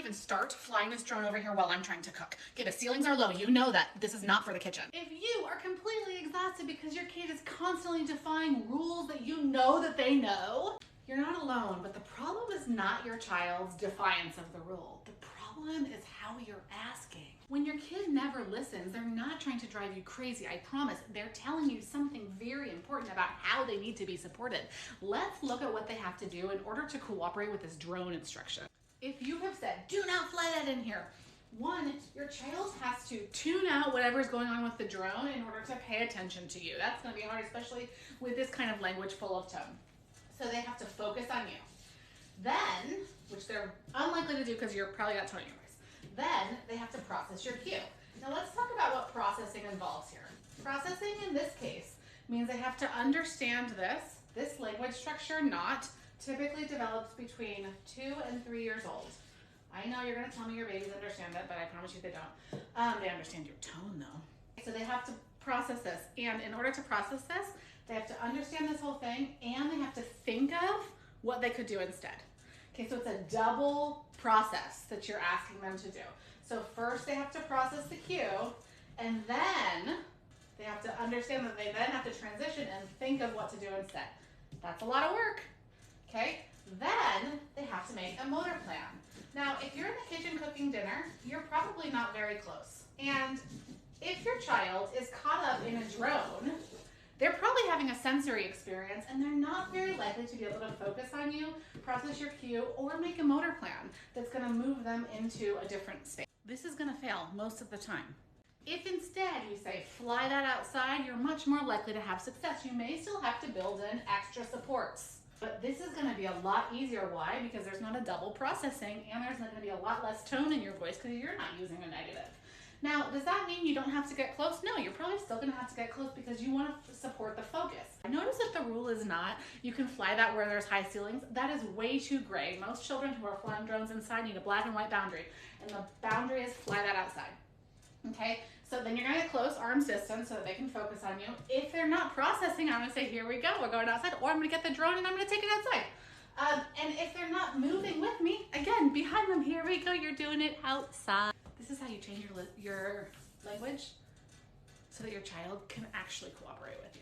even start flying this drone over here while I'm trying to cook. Okay, the ceilings are low. You know that. This is not for the kitchen. If you are completely exhausted because your kid is constantly defying rules that you know that they know, you're not alone, but the problem is not your child's defiance of the rule. The problem is how you're asking. When your kid never listens, they're not trying to drive you crazy, I promise. They're telling you something very important about how they need to be supported. Let's look at what they have to do in order to cooperate with this drone instruction. If you have said, do not fly that in here, one, your child has to tune out whatever's going on with the drone in order to pay attention to you. That's gonna be hard, especially with this kind of language full of tone. So they have to focus on you. Then, which they're unlikely to do because you're probably got tone anyways, then they have to process your cue. Now let's talk about what processing involves here. Processing in this case means they have to understand this. This language structure not typically develops between 2 and 3 years old. I know you're gonna tell me your babies understand it, but I promise you they don't. They understand your tone though. So they have to process this, and in order to process this, they have to understand this whole thing, and they have to think of what they could do instead. Okay, so it's a double process that you're asking them to do. So first they have to process the cue, and then they have to understand that they then have to transition and think of what to do instead. That's a lot of work, okay? Then they have to make a motor plan. Now, if you're in the kitchen cooking dinner, you're probably not very close. And if your child is caught up in a drone, they're probably having a sensory experience and they're not very likely to be able to focus on you, process your cue, or make a motor plan that's gonna move them into a different space. This is gonna fail most of the time. If instead you say, fly that outside, you're much more likely to have success. You may still have to build in extra supports, but this is gonna be a lot easier. Why? Because there's not a double processing and there's not gonna be a lot less tone in your voice because you're not using a negative. Now, does that mean you don't have to get close? No, you're probably still gonna have to get close because you wanna support the focus. Notice that the rule is not, you can fly that where there's high ceilings. That is way too gray. Most children who are flying drones inside need a black and white boundary, and the boundary is fly that outside. Okay, so then you're gonna get close, arms distance, so that they can focus on you. If they're not processing, I'm gonna say, here we go, we're going outside, or I'm gonna get the drone and I'm gonna take it outside. And if they're not moving with me, again, behind them, here we go, you're doing it outside. This is how you change your language so that your child can actually cooperate with you.